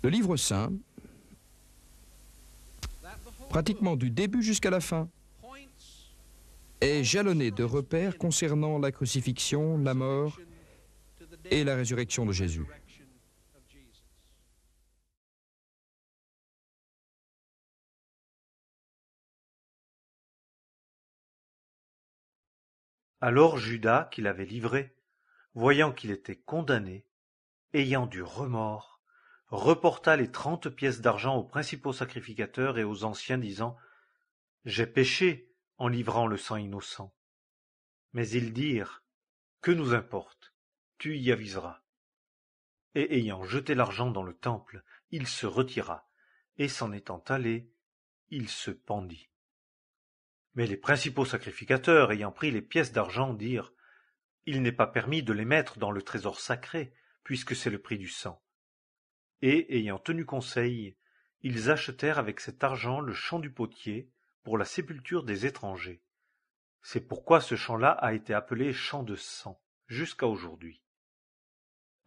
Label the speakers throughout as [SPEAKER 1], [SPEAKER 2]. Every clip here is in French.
[SPEAKER 1] Le livre saint, pratiquement du début jusqu'à la fin, est jalonné de repères concernant la crucifixion, la mort et la résurrection de Jésus.
[SPEAKER 2] Alors Judas, qui l'avait livré, voyant qu'il était condamné, ayant du remords, reporta les 30 pièces d'argent aux principaux sacrificateurs et aux anciens, disant : J'ai péché en livrant le sang innocent. Mais ils dirent : Que nous importe, tu y aviseras. Et ayant jeté l'argent dans le temple, il se retira, et s'en étant allé, il se pendit. Mais les principaux sacrificateurs, ayant pris les pièces d'argent, dirent : Il n'est pas permis de les mettre dans le trésor sacré, puisque c'est le prix du sang. Et, ayant tenu conseil, ils achetèrent avec cet argent le champ du potier pour la sépulture des étrangers. C'est pourquoi ce champ-là a été appelé champ de sang, jusqu'à aujourd'hui.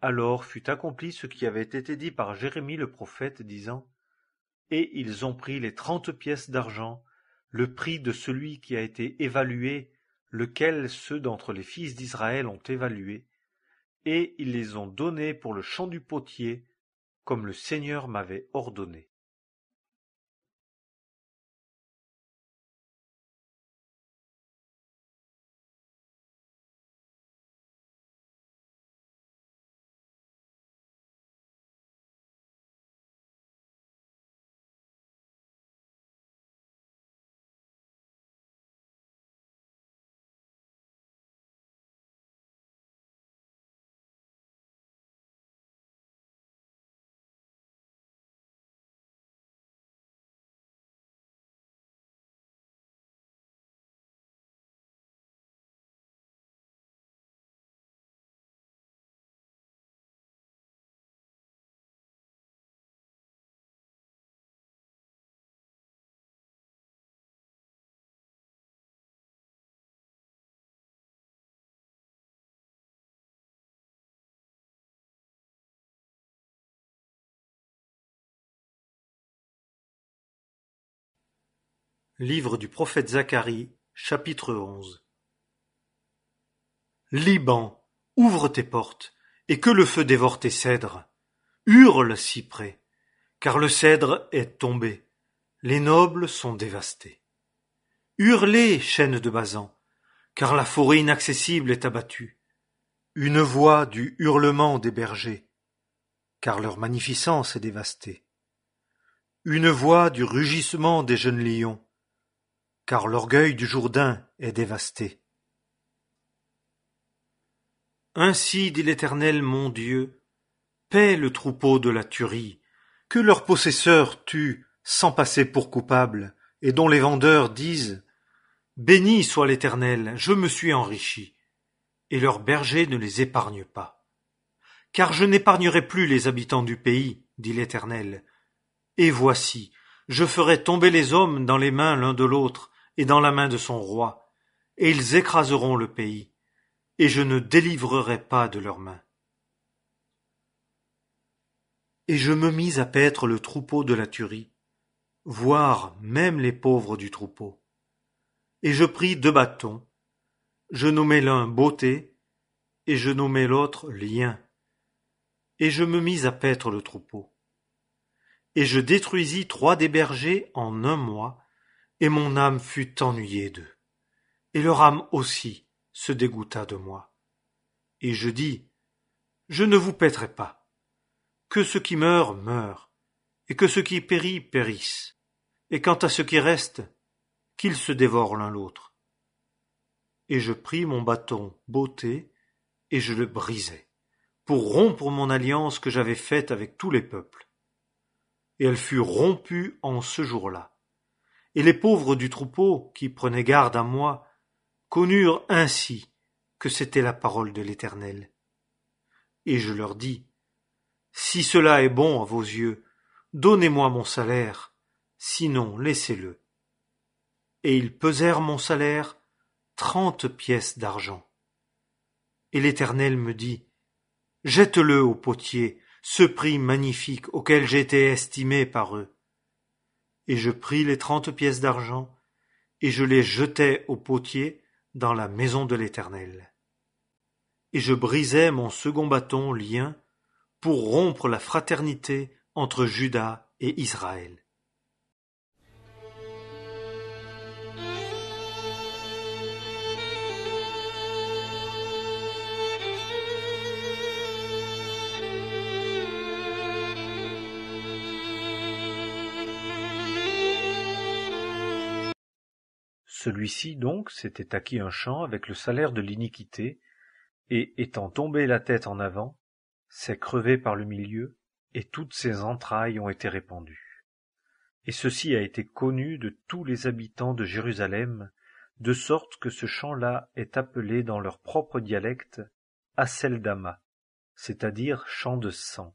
[SPEAKER 2] Alors fut accompli ce qui avait été dit par Jérémie le prophète, disant : Et ils ont pris les 30 pièces d'argent, le prix de celui qui a été évalué, lequel ceux d'entre les fils d'Israël ont évalué, et ils les ont donnés pour le champ du potier, comme le Seigneur m'avait ordonné. Livre du prophète Zacharie, chapitre 11. Liban, ouvre tes portes, et que le feu dévore tes cèdres. Hurle, cyprès, car le cèdre est tombé, les nobles sont dévastés. Hurlez, chêne de Basan, car la forêt inaccessible est abattue. Une voix du hurlement des bergers, car leur magnificence est dévastée. Une voix du rugissement des jeunes lions, car l'orgueil du Jourdain est dévasté. Ainsi dit l'Éternel mon Dieu, paie le troupeau de la tuerie, que leurs possesseurs tuent sans passer pour coupables, et dont les vendeurs disent : Béni soit l'Éternel, je me suis enrichi, et leurs bergers ne les épargnent pas. Car je n'épargnerai plus les habitants du pays, dit l'Éternel. Et voici, je ferai tomber les hommes dans les mains l'un de l'autre, et dans la main de son roi, et ils écraseront le pays, et je ne délivrerai pas de leurs mains. Et je me mis à paître le troupeau de la tuerie, voir même les pauvres du troupeau. Et je pris 2 bâtons, je nommai l'un Beauté, et je nommai l'autre Lien, et je me mis à paître le troupeau. Et je détruisis 3 des bergers en 1 mois, et mon âme fut ennuyée d'eux, et leur âme aussi se dégoûta de moi. Et je dis : Je ne vous paîtrai pas, que ce qui meurt, meure, et que ce qui périt, périsse, et quant à ce qui reste, qu'ils se dévorent l'un l'autre. Et je pris mon bâton Beauté, et je le brisai, pour rompre mon alliance que j'avais faite avec tous les peuples. Et elle fut rompue en ce jour-là. Et les pauvres du troupeau, qui prenaient garde à moi, connurent ainsi que c'était la parole de l'Éternel. Et je leur dis : Si cela est bon à vos yeux, donnez-moi mon salaire, sinon laissez-le. Et ils pesèrent mon salaire 30 pièces d'argent. Et l'Éternel me dit : Jette-le au potier, ce prix magnifique auquel j'étais estimé par eux. Et je pris les 30 pièces d'argent, et je les jetai au potier dans la maison de l'Éternel. Et je brisai mon second bâton lien pour rompre la fraternité entre Juda et Israël. Celui-ci donc s'était acquis un champ avec le salaire de l'iniquité, et étant tombé la tête en avant, s'est crevé par le milieu, et toutes ses entrailles ont été répandues. Et ceci a été connu de tous les habitants de Jérusalem, de sorte que ce champ-là est appelé dans leur propre dialecte Haseldama, c'est-à-dire champ de sang.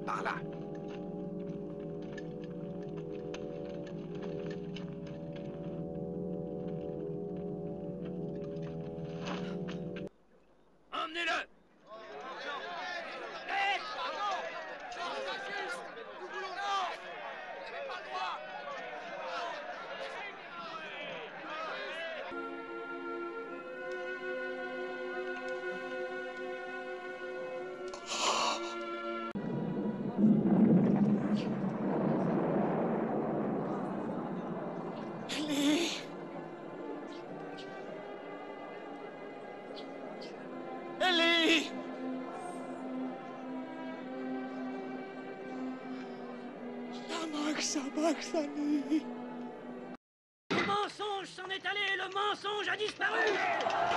[SPEAKER 1] Par là.
[SPEAKER 3] Emmenez-le!
[SPEAKER 4] Ellie! Lama sabachthani.
[SPEAKER 3] Le mensonge s'en est allé, le mensonge a disparu!